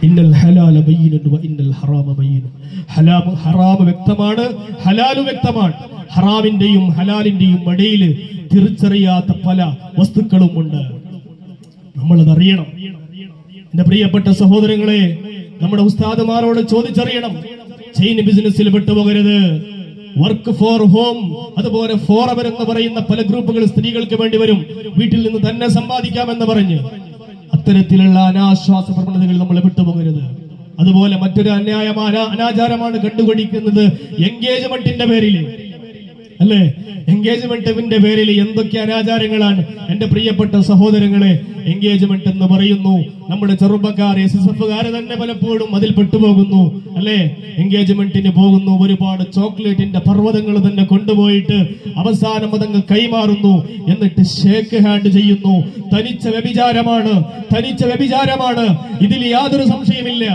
ഇന്നൽ ഹലാല ബയ്യിനുൻ വ ഇന്നൽ ഹറാമ ബയ്യിൻ. ഹറാം വ്യക്തമാണ്, ഹലാലു വ്യക്തമാണ്. ഹറാമിന്റെയും ഹലാലിന്റെയും ഇടയിൽ തിരിച്ചറിയാത്ത പല വസ്തുക്കളും ഉണ്ട്. നമ്മളത് അറിയണം. എന്റെ പ്രിയപ്പെട്ട സഹോദരങ്ങളെ, നമ്മുടെ ഉസ്താദുമാരോട് ചോദിച്ചറിയണം. ചെയിൻ ബിസിനസ്സിൽ പെട്ടുപോകരുത്. വർക്ക് ഫോർ ഹോം, അതുപോലെ ഫോർ അവർ എന്ന് പറയുന്ന പല ഗ്രൂപ്പുകൾ സ്ത്രീകൾക്ക് വേണ്ടി വരും. വീട്ടിൽ നിന്ന് തന്നെ സമ്പാദിക്കാമെന്ന് പറഞ്ഞ് അത്തരത്തിലുള്ള അനാശ്വാസ പ്രവണതകൾ നമ്മൾ വിട്ടുപോകരുത്. അതുപോലെ മറ്റൊരു അനാചാരമാണ് കണ്ടുപിടിക്കുന്നത് എൻഗേജ്മെന്റിന്റെ പേരിൽ, അല്ലേ? എൻഗേജ്മെന്റിന്റെ പേരിൽ എന്തൊക്കെ അനാചാരങ്ങളാണ് എന്റെ പ്രിയപ്പെട്ട സഹോദരങ്ങളെ. എൻഗേജ്മെന്റ് എന്ന് പറയുന്നു, നമ്മുടെ ചെറുപ്പക്കാരെ SSFകാരെ തന്നെ പലപ്പോഴും അതിൽ പെട്ടുപോകുന്നു, അല്ലെ? എൻഗേജ്മെന്റിന് പോകുന്നു, ഒരുപാട് ചോക്ലേറ്റിന്റെ പർവ്വതങ്ങൾ തന്നെ കൊണ്ടുപോയിട്ട് അവസാനം അതങ്ങ് കൈമാറുന്നു, എന്നിട്ട് ഷേക്ക് ഹാൻഡ് ചെയ്യുന്നു. തനിച്ച വ്യഭിചാരമാണ്, തനിച്ച വ്യഭിചാരമാണ്. ഇതിൽ യാതൊരു സംശയമില്ല.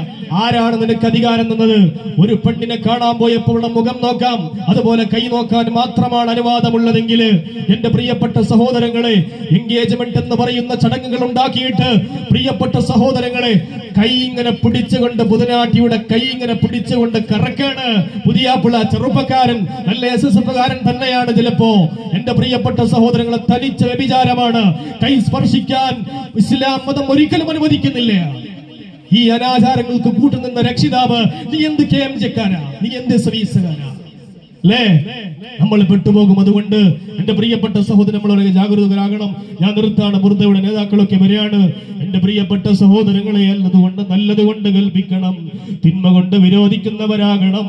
ആരാണ് നിനക്ക് അധികാരം തന്നത്? ഒരു പെണ്ണിനെ കാണാൻ പോയപ്പോൾ മുഖം നോക്കാം, അതുപോലെ കൈ നോക്കാൻ മാത്രമാണ് അനുവാദമുള്ളതെങ്കിൽ എന്റെ പ്രിയപ്പെട്ട സഹോദരങ്ങളെ, എൻഗേജ്മെന്റ് എന്ന് പറയുന്ന ചടങ്ങുകൾ ഉണ്ടാക്കിയിട്ട് പ്രിയപ്പെട്ട സഹോദരങ്ങളെ, കൈ ഇങ്ങനെ പിടിച്ചുകൊണ്ട്, ബുധനാട്ടിയുടെ കൈ ഇങ്ങനെ പിടിച്ചുകൊണ്ട് കറക്കാണ് പുതിയാപ്പിള്ള. ചെറുപ്പക്കാരൻ നല്ല SSFകാരൻ തന്നെയാണ് ചിലപ്പോ. എന്റെ പ്രിയപ്പെട്ട സഹോദരങ്ങളെ, തനിച്ച വ്യഭിചാരമാണ്. കൈ സ്പർശിക്കാൻ ഇസ്ലാം മതം ഒരിക്കലും അനുവദിക്കുന്നില്ല. ഈ അനാചാരങ്ങൾക്ക് കൂട്ടുനിന്ന രക്ഷിതാവ്, നീ എന്ത് KMJക്കാരാ, നീ എന്ത് സർവീസുകാരാ, അല്ലേ? നമ്മൾ പെട്ടുപോകും. അതുകൊണ്ട് എന്റെ പ്രിയപ്പെട്ട സഹോദരൻ, നമ്മളൊരു ജാഗരൂകരാകണം. ഞാൻ നിർത്താണ്. ബുർദയുടെ നേതാക്കളൊക്കെ വരികയാണ്. എന്റെ പ്രിയപ്പെട്ട സഹോദരങ്ങളെ, നല്ലതുകൊണ്ട് കൽപ്പിക്കണം, തിന്മ കൊണ്ട് വിരോധിക്കുന്നവരാകണം.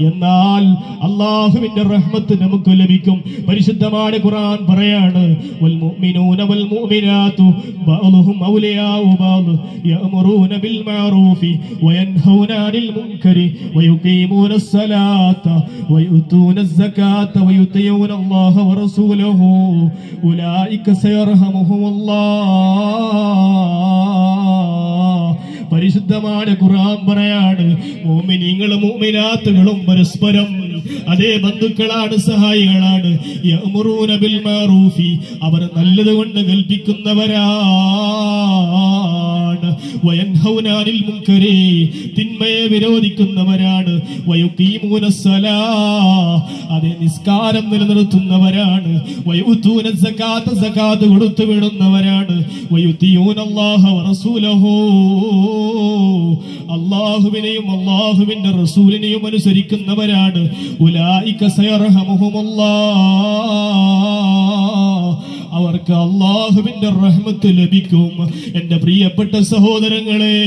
എന്നാൽ അള്ളാഹുവിന്റെ റഹ്മത്ത് നമുക്ക് ലഭിക്കും. പരിശുദ്ധമായ ഖുർആൻ പറയാണ്, വൽ മുഅ്മിനൂന വൽ മുഅ്മിനാതു ബഅ്ദുഹും ഔലിയാഉ ബഅ്ദ് യഅ്മുറൂന ബിൽ മഅറൂഫി വയൻഹൗന അനിൽ മുൻകരി വയുഖീമൂനസ് സ്വലാത്ത വയുതൂനസ് സകാത്ത വയുതിയൂന അല്ലാഹ വറസൂലഹു ഉലൈക സയർഹമുഹുമുല്ലാഹ്. പരിശുദ്ധമായ ഖുർആൻ പറയാണ്, മുഅ്മിനീങ്ങളും മുഅ്മിനാത്തുകളും പരസ്പരം അതേ ബന്ധുക്കളാണ്, സഹായികളാണ്. യഅ്മുറൂന ബിൽ മഅറൂഫി, അവർ നല്ലതുകൊണ്ട് കൽപ്പിക്കുന്നവരാണ്. വയൻഹൗന അനിൽ മുൻകരി, തിന്മയെ വിരോധിക്കുന്നവരാണ്. വയുഖീമൂനസ് സ്വലാഹ്, അതേ നിസ്കാരം നിലനിർത്തുന്നവരാണ്. വയുതൂന സകാത്ത, സകാത്ത് കൊടുത്തു വിടുന്നവരാണ്. വയുതിയൂന അല്ലാഹ വറസൂലഹു, അല്ലാഹുവിനെയും അല്ലാഹുവിന്റെ റസൂലിനെയും അനുസരിക്കുന്നവരാണ്. ഉലൈക സയർഹമുഹുമുല്ലാഹ്, അവർക്ക് അല്ലാഹുവിന്റെ റഹ്മത്ത് ലഭിക്കും. എന്റെ പ്രിയപ്പെട്ട സഹോദരങ്ങളെ,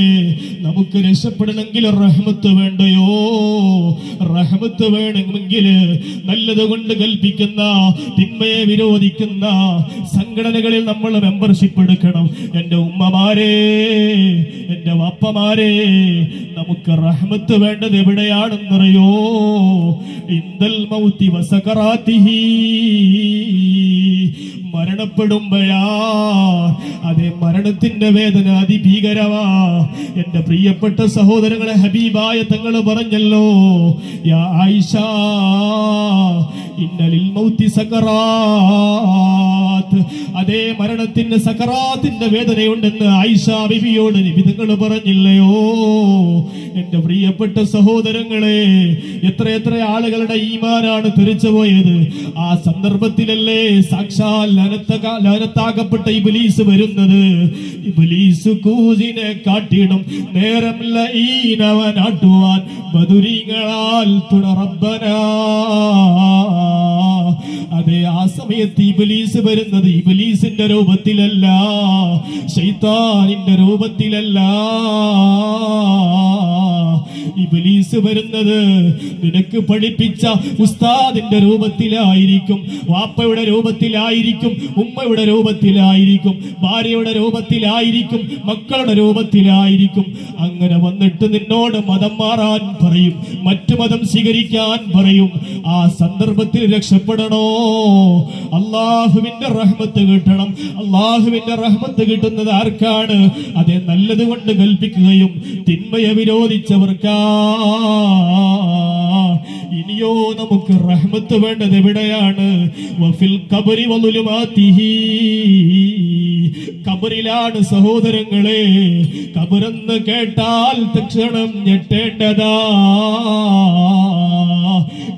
നമുക്ക് രക്ഷപ്പെടണമെങ്കിൽ റഹ്മത്ത് വേണ്ടയോ? റഹ്മത്ത് വേണമെങ്കിൽ നല്ലതുകൊണ്ട് കൽപ്പിക്കുന്ന, തിന്മയെ വിരോധിക്കുന്ന സംഘടനകളിൽ നമ്മൾ മെമ്പർഷിപ്പ് എടുക്കണം. എന്റെ ഉമ്മമാരെ, എന്റെ വാപ്പമാരെ, നമുക്ക് റഹ്മത്ത് വേണ്ടത് എവിടെയാണെന്നറിയോ? ഇൻദൽ മൗതി വസകറാതിഹി, മരണപ്പെടുമ്പോഴാ. അതേ മരണത്തിന്റെ വേദന അതിഭീകരമാ. എന്റെ പ്രിയപ്പെട്ട സഹോദരങ്ങളെ, ഹബീബായ തങ്ങൾ പറഞ്ഞല്ലോ, യാ ആയിഷ ഇന്നലിൽ മൗതി സകറാത്ത്, അതേ മരണത്തിന്റെ സകറാത്തിന്റെ വേദനയുണ്ടെന്ന് ആയിഷ ബിബിയോട് നബി തങ്ങൾ പറഞ്ഞില്ലയോ? എന്റെ പ്രിയപ്പെട്ട സഹോദരങ്ങളെ, എത്ര ആളുകളുടെ ഈമാനാണ് തെറിച്ചുപോയത്. ആ സന്ദർഭത്തിലല്ലേ സാക്ഷാൽ ലനത്താകപ്പെട്ട ഇബ്ലീസ് വരുന്നത്. ഇബ്ലീസ് കൂസിനെ കാട്ടിടും നേരമില്ല ഈനവനാട്ടുവാൻ ബദുരീങ്ങളാൽ തുണറബ്ബനാ. അതെ, ആ സമയത്ത് ഇബ്ലീസ് വരുന്നത് ഇബ്ലീസിന്റെ രൂപത്തിലല്ല, ശൈത്താനിന്റെ രൂപത്തിലല്ല. ഇബ്ലീസ് വരുന്നത് നിനക്ക് പഠിപ്പിച്ച ഉസ്താദിന്റെ രൂപത്തിലായിരിക്കും, വാപ്പയുടെ രൂപത്തിലായിരിക്കും, ഉമ്മയുടെ രൂപത്തിലായിരിക്കും, ഭാര്യയുടെ രൂപത്തിലായിരിക്കും, മക്കളുടെ രൂപത്തിലായിരിക്കും. അങ്ങനെ വന്നിട്ട് നിന്നോട് മതം മാറാൻ പറയും, മറ്റു മതം സ്വീകരിക്കാൻ പറയും. ആ സന്ദർഭത്തിൽ രക്ഷപ്പെടണോ? അള്ളാഹുവിന്റെ റഹ്മത്ത് കിട്ടണം. അള്ളാഹുവിന്റെ റഹ്മത്ത് കിട്ടുന്നത് ആർക്കാണ്? അതേ നല്ലത് കൊണ്ട് കൽപ്പിക്കുകയും തിന്മയെ വിരോധിച്ചവർക്കാ. ഇനിയോ നമുക്ക് റഹ്മത്ത് വേണ്ടത് എവിടെയാണ്? വഫിൽ ഖബരി വളുലുമാതിഹി, കബറിലാണ് സഹോദരങ്ങളെ. കബറെന്ന് കേട്ടാൽ തക്ഷണം ഞെട്ടേണ്ടതാ.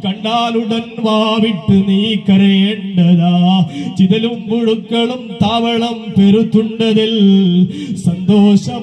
കണ്ടാലുടൻ വാവിട്ട് നീ കരയേണ്ടതാ. ചിതലും പുഴുക്കളും താവളം പെരുത്തുണ്ടതിൽ സന്തോഷം